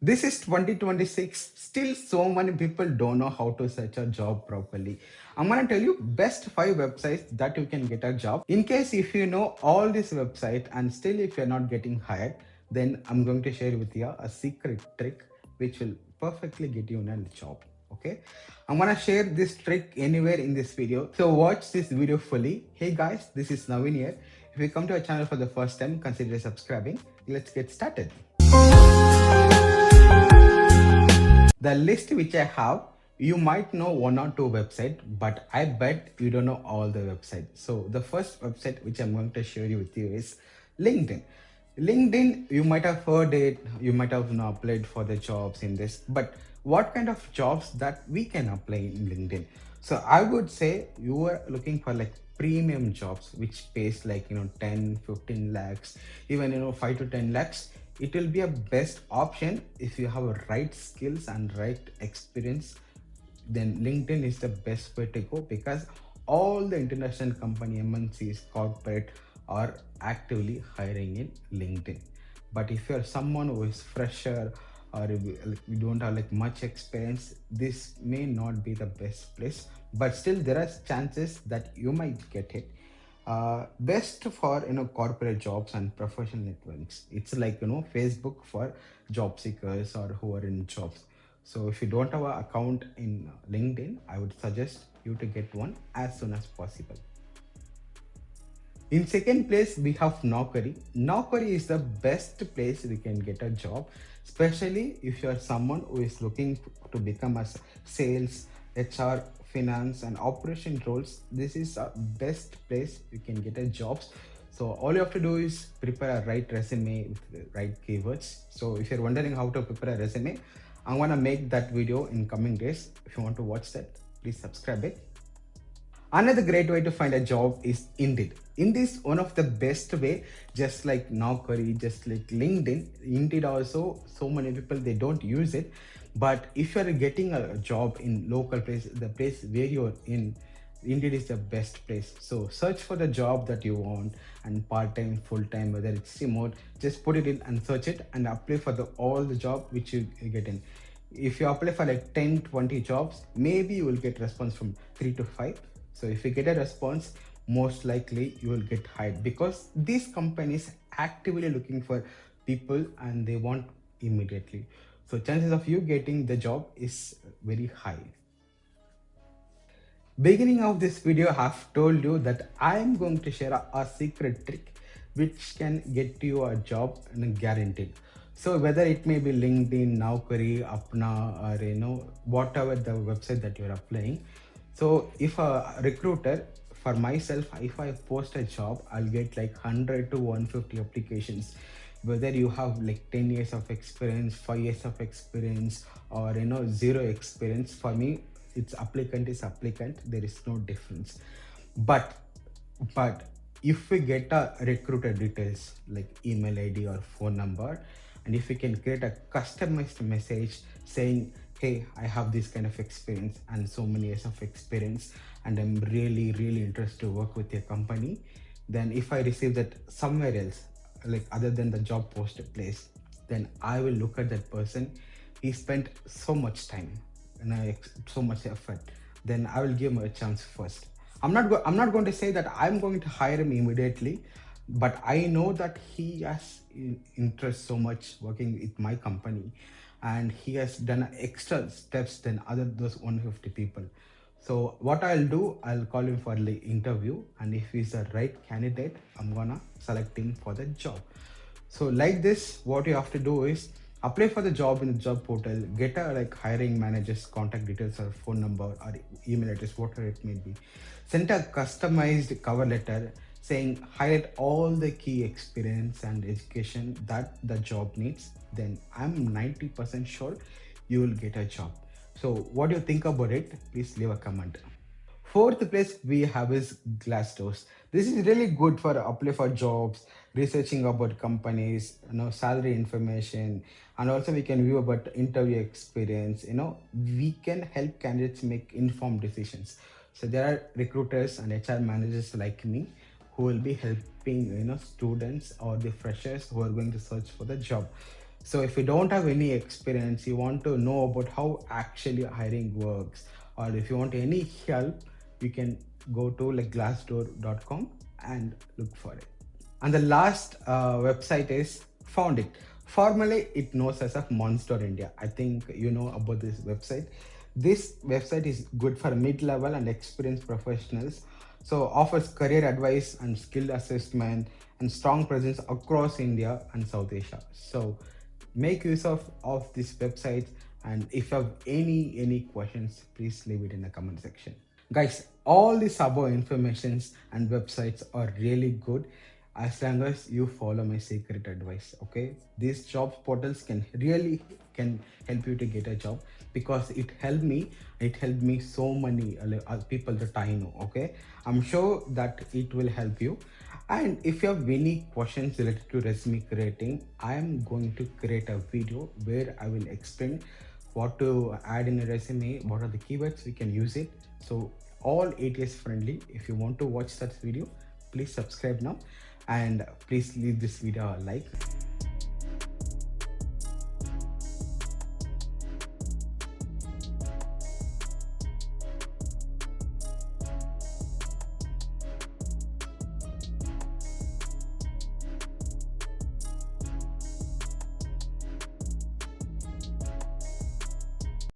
This is 2026. Still, so many people don't know how to search a job properly. I'm gonna tell you best 5 websites that you can get a job. In case if you know all these websites and still if you're not getting hired, then I'm going to share with you a secret trick which will perfectly get you a job. Okay, I'm gonna share this trick anywhere in this video. So watch this video fully. Hey guys, this is Naveen here. If you come to our channel for the first time, consider subscribing. Let's get started. The list which I have, you might know 1 or 2 websites, but I bet you don't know all the websites. So the first website which I'm going to share you with you is LinkedIn. LinkedIn, you might have heard it, you might have applied for the jobs in this, but what kind of jobs that we can apply in LinkedIn? So I would say you are looking for like premium jobs which pays like 10, 15 lakhs, even 5 to 10 lakhs. It will be a best option if you have a right skills and right experience. Then LinkedIn is the best way to go, because all the international company MNCs corporate are actively hiring in LinkedIn. But if you're someone who is fresher, or if you don't have like much experience, this may not be the best place, but still there are chances that you might get it. Best for corporate jobs and professional networks. It's like Facebook for job seekers or who are in jobs. So if you don't have an account in LinkedIn, I would suggest you to get one as soon as possible. In second place, we have Naukri. Naukri is the best place we can get a job, especially if you are someone who is looking to become a sales, HR, finance, and operation roles. This is a best place you can get a jobs. So all you have to do is prepare a right resume with the right keywords. So if you're wondering how to prepare a resume, I'm gonna make that video in coming days. If you want to watch that, please subscribe it. Another great way to find a job is Indeed. Indeed is one of the best way, just like Naukri, just like LinkedIn. Indeed also, so many people they don't use it. But if you're getting a job in local place, the place where you're in, Indeed is the best place. So search for the job that you want, and part-time, full-time, whether it's remote, just put it in and search it and apply for all the job which you get in. If you apply for like 10, 20 jobs, maybe you will get response from 3 to 5. So if you get a response, most likely you will get hired, because these companies actively looking for people and they want immediately. So chances of you getting the job is very high. Beginning of this video, I have told you that I am going to share a secret trick which can get you a job and guaranteed. So whether it may be LinkedIn, Naukri, Apna, or whatever the website that you're applying. So if a recruiter, for myself, if I post a job, I'll get like 100 to 150 applications. Whether you have like 10 years of experience, 5 years of experience, or zero experience, for me it's applicant is applicant, there is no difference. But but if we get a recruiter details like email ID or phone number, and if we can create a customized message saying, hey, I have this kind of experience and so many years of experience, and I'm really interested to work with your company, then if I receive that somewhere else, like other than the job posted place, then I will look at that person. He spent so much time and so much effort, then I will give him a chance first. I'm not going to say that I'm going to hire him immediately, but I know that he has interest so much working with my company, and he has done extra steps than other those 150 people. So what I'll do, I'll call him for the interview, and if he's the right candidate, I'm gonna select him for the job. So like this, what you have to do is apply for the job in the job portal, get a like hiring manager's contact details or phone number or email address, whatever it may be. Send a customized cover letter saying highlight all the key experience and education that the job needs. Then I'm 90% sure you will get a job. So what do you think about it? Please leave a comment. Fourth place we have is Glassdoor. This is really good for apply for jobs, researching about companies, salary information, and also we can view about interview experience. We can help candidates make informed decisions. So there are recruiters and HR managers like me who will be helping students or the freshers who are going to search for the job. So if you don't have any experience, you want to know about how actually hiring works, or if you want any help, you can go to like glassdoor.com and look for it. And the last website is Found It. Formerly, it knows as of Monster India. I think you know about this website. This website is good for mid-level and experienced professionals. So offers career advice and skill assessment and strong presence across India and South Asia. So make use of this website. And if you have any questions, please leave it in the comment section. Guys, all these above informations and websites are really good as long as you follow my secret advice. Okay, these job portals can really can help you to get a job, because it helped me so many people that I know. Okay, I'm sure that it will help you. And if you have any questions related to resume creating, I am going to create a video where I will explain what to add in a resume, what are the keywords we can use it. So all ATS friendly. If you want to watch that video, please subscribe now, and please leave this video a like.